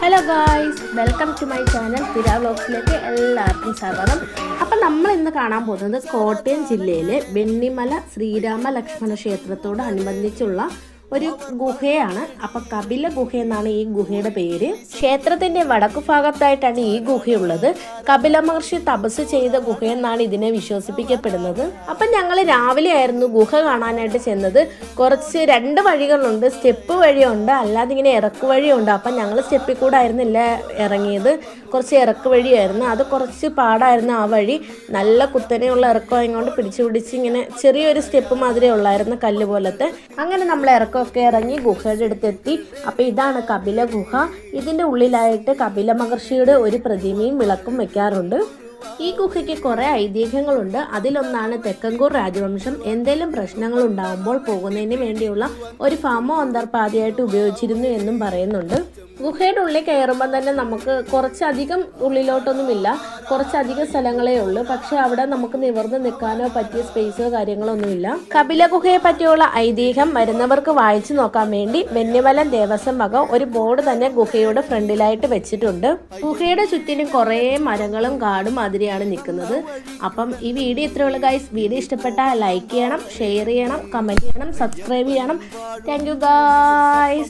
Hello guys, welcome to my channel തിര വ്ലോഗ്സിലേക്ക് എല്ലാവർക്കും സ്വാഗതം. അപ്പം നമ്മൾ ഇന്ന് കാണാൻ പോകുന്നത് കോട്ടയം ജില്ലയിലെ വെണ്ണിമല ശ്രീരാമ ലക്ഷ്മണ ക്ഷേത്രത്തോട് അനുബന്ധിച്ചുള്ള ഒരു ഗുഹയാണ്. അപ്പം കപില ഗുഹ എന്നാണ് ഈ ഗുഹയുടെ പേര്. ക്ഷേത്രത്തിന്റെ വടക്കു ഭാഗത്തായിട്ടാണ് ഈ ഗുഹയുള്ളത്. കപില മഹർഷി തപസ് ചെയ്ത ഗുഹയെന്നാണ് ഇതിനെ വിശ്വസിപ്പിക്കപ്പെടുന്നത്. അപ്പം ഞങ്ങൾ രാവിലെ ആയിരുന്നു ഗുഹ കാണാനായിട്ട് ചെന്നത്. കുറച്ച് രണ്ട് വഴികളുണ്ട്, സ്റ്റെപ്പ് വഴിയുണ്ട്, അല്ലാതെ ഇങ്ങനെ ഇറക്ക് വഴിയുണ്ട്. അപ്പം ഞങ്ങൾ സ്റ്റെപ്പിൽ കൂടെ ആയിരുന്നില്ല ഇറങ്ങിയത്, കുറച്ച് ഇറക്ക് വഴിയായിരുന്നു. അത് കുറച്ച് പാടായിരുന്നു. ആ വഴി നല്ല കുത്തനെയുള്ള ഇറക്കമായതുകൊണ്ട് പിടിച്ച് ഇങ്ങനെ ചെറിയൊരു സ്റ്റെപ്പ് മാതിരി ഉള്ളായിരുന്നു, കല്ല് പോലത്തെ. അങ്ങനെ നമ്മൾ ഒക്കെ ഇറങ്ങി ഗുഹയുടെ അടുത്തെത്തി. അപ്പോൾ ഇതാണ് കപില ഗുഹ. ഇതിൻ്റെ ഉള്ളിലായിട്ട് കപില മഹർഷിയുടെ ഒരു പ്രതിമയും വിളക്കും വെക്കാറുണ്ട്. ഈ ഗുഹയ്ക്ക് കുറേ ഐതിഹ്യങ്ങളുണ്ട്. അതിലൊന്നാണ് തെക്കങ്കൂർ രാജവംശം എന്തെങ്കിലും പ്രശ്നങ്ങൾ ഉണ്ടാകുമ്പോൾ പോകുന്നതിന് വേണ്ടിയുള്ള ഒരു ഫാമോ അന്തർപാതയായിട്ട് ഉപയോഗിച്ചിരുന്നു എന്നും പറയുന്നുണ്ട്. ഗുഹയുടെ ഉള്ളിൽ കയറുമ്പോൾ തന്നെ നമുക്ക് കുറച്ചധികം ഉള്ളിലോട്ടൊന്നുമില്ല, കുറച്ചധികം സ്ഥലങ്ങളേ ഉള്ളൂ. പക്ഷെ അവിടെ നമുക്ക് നിവർന്ന് നിൽക്കാനോ പറ്റിയ സ്പേസോ കാര്യങ്ങളോ ഒന്നുമില്ല. കപില ഗുഹയെ പറ്റിയുള്ള ഐതിഹ്യം വരുന്നവർക്ക് വായിച്ചു നോക്കാൻ വേണ്ടി വെണ്ണിമലം ദേവസ്വം വക ഒരു ബോർഡ് തന്നെ ഗുഹയുടെ ഫ്രണ്ടിലായിട്ട് വെച്ചിട്ടുണ്ട്. ഗുഹയുടെ ചുറ്റിനും കുറേ മരങ്ങളും കാടും മാതിരിയാണ് നിൽക്കുന്നത്. അപ്പം ഈ വീഡിയോ ഇത്രയുള്ള ഗൈസ്. വീഡിയോ ഇഷ്ടപ്പെട്ടാൽ ലൈക്ക് ചെയ്യണം, ഷെയർ ചെയ്യണം, കമൻറ്റ് ചെയ്യണം, സബ്സ്ക്രൈബ് ചെയ്യണം. Thank you guys.